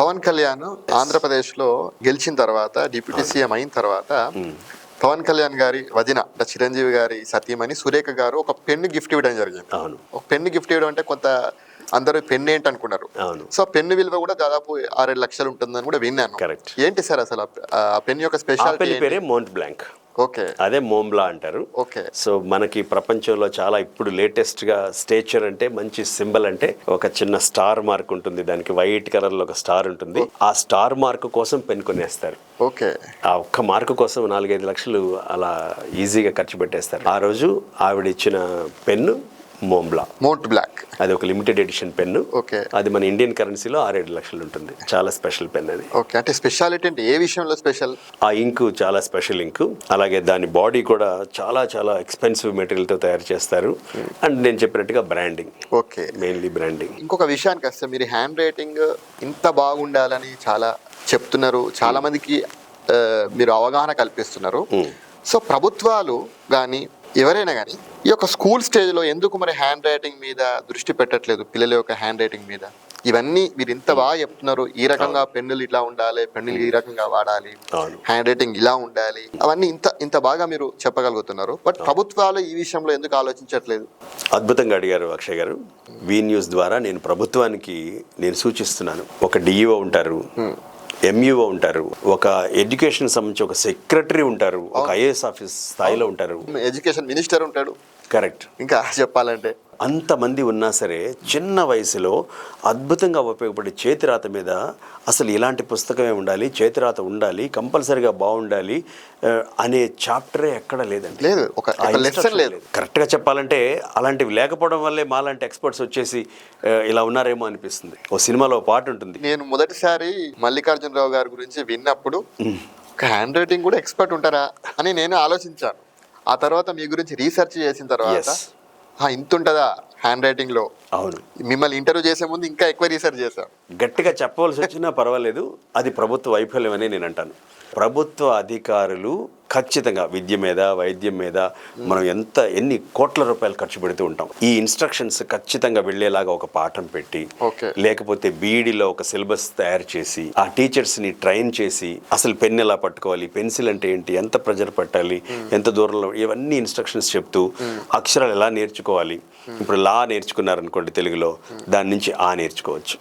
పవన్ కళ్యాణ్ ఆంధ్రప్రదేశ్లో గెలిచిన తర్వాత డిప్యూటీ సీఎం అయిన తర్వాత పవన్ కళ్యాణ్ గారి వదిన అంటే చిరంజీవి గారి సతీమణి సురేఖ గారు ఒక పెన్ను గిఫ్ట్ ఇవ్వడం జరిగింది. ఒక పెన్ను గిఫ్ట్ ఇవ్వడం అంటే కొంత అందరూ పెన్ను ఏంటి అనుకున్నారు. సో పెన్ను విలువ కూడా దాదాపు 6-7 లక్షలు ఉంటుందని కూడా విన్నాను. ఏంటి సార్ అసలు ఆ పెన్ యొక్క స్పెషాలిటీ? పేరే మోంట్ బ్లాంక్. ఓకే, అదే మోంబ్లా అంటారు. ఓకే. సో మనకి ప్రపంచంలో చాలా ఇప్పుడు లేటెస్ట్ గా స్టేచర్ అంటే మంచి సింబల్ అంటే ఒక చిన్న స్టార్ మార్క్ ఉంటుంది, దానికి వైట్ కలర్ లో ఒక స్టార్ ఉంటుంది. ఆ స్టార్ మార్క్ కోసం పెన్ కొనేస్తారు. ఓకే. ఆ ఒక్క మార్కు కోసం 4-5 లక్షలు అలా ఈజీగా ఖర్చు పెట్టేస్తారు. ఆ రోజు ఆవిడ ఇచ్చిన పెన్ను మోంట్ బ్లాక్. అది ఒక లిమిటెడ్ ఎడిషన్ పెన్ను. ఓకే. అది మన ఇండియన్ కరెన్సీలో 6-7 లక్షలు ఉంటుంది. చాలా స్పెషల్ పెన్ అది. ఓకే. అంటే స్పెషాలిటీ అంటే ఏ విషయంలో స్పెషల్? ఆ ఇంకు చాలా స్పెషల్ ఇంకు, అలాగే దాని బాడీ కూడా చాలా చాలా ఎక్స్పెన్సివ్ మెటీరియల్ తో తయారు చేస్తారు. అండ్ నేను చెప్పినట్టుగా బ్రాండింగ్. Okay, mainly branding. ఇంకొక విషయానికి వస్తే మీరు హ్యాండ్ రైటింగ్ ఇంత బాగుండాలని చాలా చెప్తున్నారు, చాలా మందికి మీరు అవగాహన కల్పిస్తున్నారు. సో ప్రభుత్వాలు కానీ ఎవరైనా కానీ ఈ యొక్క స్కూల్ స్టేజ్లో ఎందుకు మరి హ్యాండ్ రైటింగ్ మీద దృష్టి పెట్టట్లేదు, పిల్లల యొక్క హ్యాండ్ రైటింగ్ మీద? ఇవన్నీ మీరు ఇంత బాగా చెప్తున్నారు, ఈ రకంగా పెన్నులు ఇట్లా ఉండాలి, పెన్నులు ఈ రకంగా వాడాలి, హ్యాండ్ రైటింగ్ ఇలా ఉండాలి, అవన్నీ ఇంత బాగా మీరు చెప్పగలుగుతున్నారు. బట్ ప్రభుత్వాలు ఈ విషయంలో ఎందుకు ఆలోచించట్లేదు? అద్భుతంగా అడిగారు అక్షయ్ గారు. వి న్యూస్ ద్వారా నేను ప్రభుత్వానికి సూచిస్తున్నాను. ఒక డిఈఓ ఉంటారు, ఎంఈఓ ఉంటారు, ఒక ఎడ్యుకేషన్ సంబంధించి ఒక సెక్రటరీ ఉంటారు, ఒక ఐఏఎస్ ఆఫీస్ స్థాయిలో ఉంటారు, ఎడ్యుకేషన్ మినిస్టర్ ఉంటాడు. కరెక్ట్. ఇంకా చెప్పాలంటే అంతమంది ఉన్నా సరే చిన్న వయసులో అద్భుతంగా ఉపయోగపడే చేతిరాత మీద అసలు ఇలాంటి పుస్తకమే ఉండాలి, చేతిరాత ఉండాలి, కంపల్సరీగా బాగుండాలి అనే చాప్టరే ఎక్కడ లేదండి. లేదు, ఒక లెసన్ లేదు. కరెక్ట్గా చెప్పాలంటే అలాంటివి లేకపోవడం వల్లే మాలాంటి ఎక్స్పర్ట్స్ వచ్చేసి ఇలా ఉన్నారేమో అనిపిస్తుంది. ఓ సినిమాలో పాట ఉంటుంది. నేను మొదటిసారి మల్లికార్జునరావు గారి గురించి విన్నప్పుడు ఒక హ్యాండ్ రైటింగ్ కూడా ఎక్స్పర్ట్ ఉంటారా అని నేను ఆలోచించాను. ఆ తర్వాత మీ గురించి రీసెర్చ్ చేసిన తర్వాత ఇంత ఉంటుందా హ్యాండ్ రైటింగ్ లో? అవును. మిమ్మల్ని ఇంటర్వ్యూ చేసే ముందు ఇంకా ఎక్కువ రీసెర్చ్ చేశాను. గట్టిగా చెప్పవలసి వచ్చినా పర్వాలేదు, అది ప్రభుత్వ వైఫల్యం అని నేను అంటాను. ప్రభుత్వ అధికారులు ఖచ్చితంగా విద్య మీద, వైద్యం మీద మనం ఎన్ని కోట్ల రూపాయలు ఖర్చు పెడుతూ ఉంటాం. ఈ ఇన్స్ట్రక్షన్స్ ఖచ్చితంగా వెళ్ళేలాగా ఒక పాఠం పెట్టి, లేకపోతే బీఈడీలో ఒక సిలబస్ తయారు చేసి, ఆ టీచర్స్ని ట్రైన్ చేసి అసలు పెన్ ఎలా పట్టుకోవాలి, పెన్సిల్ అంటే ఏంటి, ఎంత ప్రెజర్ పెట్టాలి, ఎంత దూరంలో, ఇవన్నీ ఇన్స్ట్రక్షన్స్ చెప్తూ అక్షరాలు ఎలా నేర్చుకోవాలి. ఇప్పుడు లా నేర్చుకున్నారనుకోండి తెలుగులో, దాని నుంచి ఆ నేర్చుకోవచ్చు.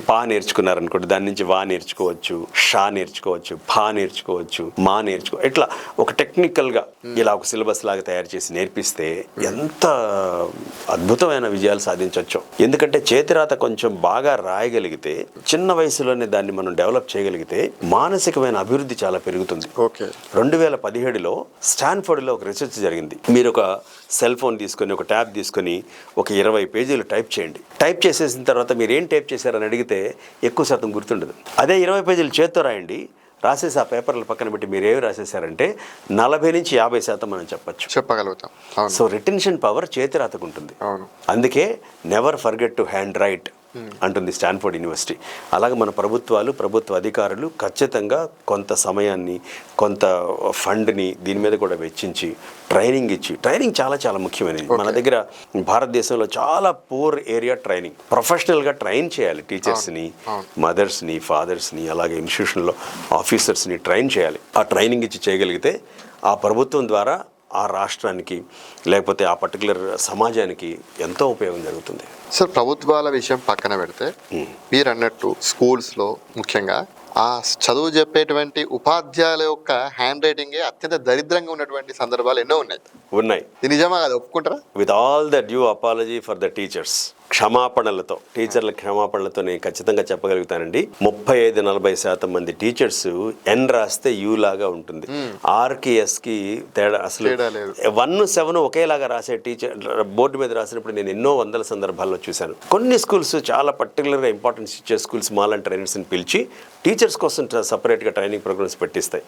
పా నేర్చుకున్నారనుకోండి, దాని నుంచి వా నేర్చుకోవచ్చు, షా నేర్చుకోవచ్చు, భా నేర్చుకోవచ్చు, మా ఇట్లా ఒక టెక్నికల్గా ఇలా ఒక సిలబస్ లాగా తయారు చేసి నేర్పిస్తే ఎంత అద్భుతమైన విజయాలు సాధించవచ్చు. ఎందుకంటే చేతిరాత కొంచెం బాగా రాయగలిగితే, చిన్న వయసులోనే దాన్ని మనం డెవలప్ చేయగలిగితే మానసికమైన అభివృద్ధి చాలా పెరుగుతుంది. 2017లో స్టాన్ఫర్డ్లో ఒక రీసెర్చ్ జరిగింది. మీరు ఒక సెల్ ఫోన్ తీసుకొని, ఒక ట్యాబ్ తీసుకొని ఒక 20 పేజీలు టైప్ చేయండి. టైప్ చేసేసిన తర్వాత మీరు ఏం టైప్ చేశారని అడిగితే ఎక్కువ శాతం గుర్తుండదు. అదే 20 పేజీలు చేత్తో రాయండి, రాసేసి ఆ పేపర్ల పక్కన పెట్టి మీరు ఏవి రాసేసారంటే 40-50% మనం చెప్పగలుగుతాం. సో రిటెన్షన్ పవర్ చేతిరాతకు ఉంటుంది. అందుకే never forget to hand right అంటుంది స్టాన్ఫోర్డ్ యూనివర్సిటీ. అలాగే మన ప్రభుత్వ అధికారులు ఖచ్చితంగా కొంత సమయాన్ని, కొంత ఫండ్ని దీని మీద కూడా వెచ్చించి ట్రైనింగ్ ఇచ్చి, ట్రైనింగ్ చాలా చాలా ముఖ్యమైనది. మన దగ్గర భారతదేశంలో చాలా పూర్ ఏరియా ట్రైనింగ్, ప్రొఫెషనల్గా ట్రైన్ చేయాలి. టీచర్స్ని, మదర్స్ని, ఫాదర్స్ని, అలాగే ఇన్స్టిట్యూషన్లో ఆఫీసర్స్ని ట్రైన్ చేయాలి. ఆ ట్రైనింగ్ ఇచ్చి చేయగలిగితే ఆ ప్రభుత్వం ద్వారా ఆ రాష్ట్రానికి లేకపోతే ఆ పర్టికులర్ సమాజానికి ఎంతో ఉపయోగం జరుగుతుంది. సార్, ప్రభుత్వాల విషయం పక్కన పెడితే మీరు అన్నట్టు స్కూల్స్లో ముఖ్యంగా ఆ చదువు చెప్పేటువంటి ఉపాధ్యాయుల యొక్క హ్యాండ్ రైటింగే అత్యంత దరిద్రంగా ఉన్నటువంటి సందర్భాలు ఎన్నో ఉన్నాయి. ఇది నిజమా కాదు, ఒప్పుకుంటారా? With all the due apology for the teachers, టీచర్ల క్షమాపణలతో నేను ఖచ్చితంగా చెప్పగలుగుతానండి. 35-40% మంది టీచర్స్ ఎన్ రాస్తే యూ లాగా ఉంటుంది. ఆర్కి ఎస్కి తేడా అసలు 1-7 ఒకేలాగా రాసే టీచర్ బోర్డు మీద రాసినప్పుడు నేను ఎన్నో వందల సందర్భాల్లో చూశాను. కొన్ని స్కూల్స్ చాలా పర్టికులర్గా ఇంపార్టెన్స్ ఇచ్చే స్కూల్స్ మాలాంటి ట్రైనర్స్ని పిలిచి టీచర్స్ కోసం సపరేట్గా ట్రైనింగ్ ప్రోగ్రామ్స్ పెట్టిస్తాయి.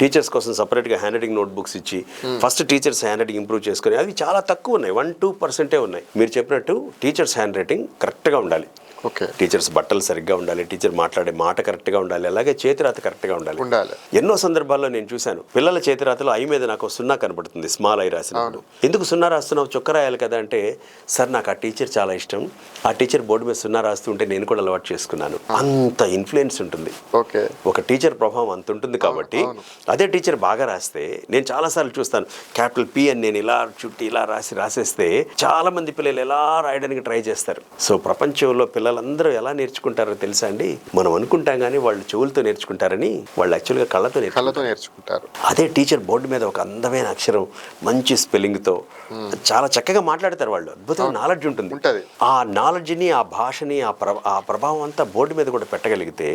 టీచర్స్ కోసం సపరేట్గా హ్యాండ్ రైటింగ్ నోట్ బుక్స్ ఇచ్చి first teachers hand writing improve చేసుకుని, అవి చాలా తక్కువ ఉన్నాయి, 1-2% ఉన్నాయి. మీరు చెప్పినట్టు టీచర్స్ హ్యాండ్ రైటింగ్ కరెక్ట్గా ఉండాలి. ఓకే. టీచర్స్ బట్టలు సరిగ్గా ఉండాలి, టీచర్ మాట్లాడే మాట కరెక్ట్గా ఉండాలి, అలాగే చేతిరాత కరెక్ట్గా ఉండాలి. ఎన్నో సందర్భాల్లో నేను చూశాను పిల్లల చేతిరాతలో ఐ మీద నాకు 0 కనబడుతుంది, స్మాల్ ఐ రాసినప్పుడు. ఎందుకు 0 రాస్తున్నావు, చొక్క రాయాలి కదా అంటే, సార్ నాకు ఆ టీచర్ చాలా ఇష్టం, ఆ టీచర్ బోర్డు మీద 0 రాస్తుంటే నేను కూడా అలవాటు చేసుకున్నాను. అంత ఇన్ఫ్లుయెన్స్ ఉంటుంది. ఓకే. ఒక టీచర్ ప్రభావం అంత ఉంటుంది కాబట్టి అదే టీచర్ బాగా రాస్తే, నేను చాలాసార్లు చూస్తాను క్యాపిటల్ P అని నేను ఇలా చుట్టి ఇలా రాసేస్తే చాలా మంది పిల్లలు ఎలా రాయడానికి ట్రై చేస్తారు. సో ప్రపంచంలో పిల్లలందరూ ఎలా నేర్చుకుంటారో తెలుసా అండి? మనం అనుకుంటాం కానీ వాళ్ళు చెవులతో నేర్చుకుంటారని, వాళ్ళు యాక్చువల్గా కళ్ళతో నేర్చుకుంటారు. అదే టీచర్ బోర్డు మీద ఒక అందమైన అక్షరం, మంచి స్పెల్లింగ్తో చాలా చక్కగా మాట్లాడతారు. వాళ్ళు అద్భుతమైన నాలెడ్జ్ ఉంటుంది. ఆ నాలెడ్జ్ని, ఆ భాషని, ఆ ప్రభావం అంతా బోర్డు మీద కూడా పెట్టగలిగితే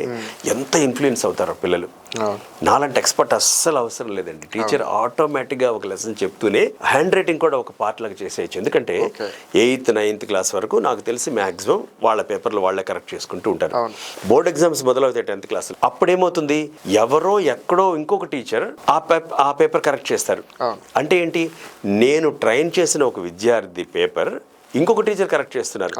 ఎంత ఇన్ఫ్లుయెన్స్ అవుతారో పిల్లలు. నాలాంటి ఎక్స్పర్ట్ అస్సలు అవసరం లేదండి. టీచర్ ఆటోమేటిక్గా ఒక లెసన్ చెప్తూనే హ్యాండ్ రైటింగ్ కూడా ఒక పార్ట్ లాగా చేసేయచ్చు. ఎందుకంటే 8th 9th క్లాస్ వరకు నాకు తెలిసి మ్యాక్సిమం వాళ్ళ పేపర్లు వాళ్ళే కరెక్ట్ చేసుకుంటూ ఉంటారు. బోర్డ్ ఎగ్జామ్స్ మొదలవుతాయి 10th క్లాస్. అప్పుడేమవుతుంది, ఎవరో ఎక్కడో ఇంకొక టీచర్ ఆ పేపర్ కరెక్ట్ చేస్తారు. అంటే ఏంటి, నేను ట్రైన్ చేసిన ఒక విద్యార్థి పేపర్ ఇంకొక టీచర్ కరెక్ట్ చేస్తున్నారు.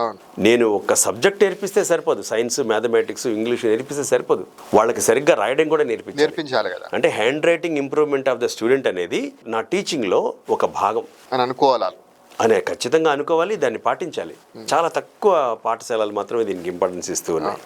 నేను ఒక సబ్జెక్ట్ నేర్పిస్తే సరిపోదు, సైన్స్, మ్యాథమెటిక్స్, ఇంగ్లీష్ నేర్పిస్తే సరిపోదు, వాళ్ళకి సరిగ్గా రాయడం కూడా నేర్పించాలి కదా. అంటే hand writing improvement of the student అనేది నా టీచింగ్లో ఒక భాగం అని అనుకోవాలి, ఖచ్చితంగా అనుకోవాలి, దాన్ని పాటించాలి. చాలా తక్కువ పాఠశాలలు మాత్రమే దీనికి ఇంపార్టెన్స్ ఇస్తూ ఉన్నాయి.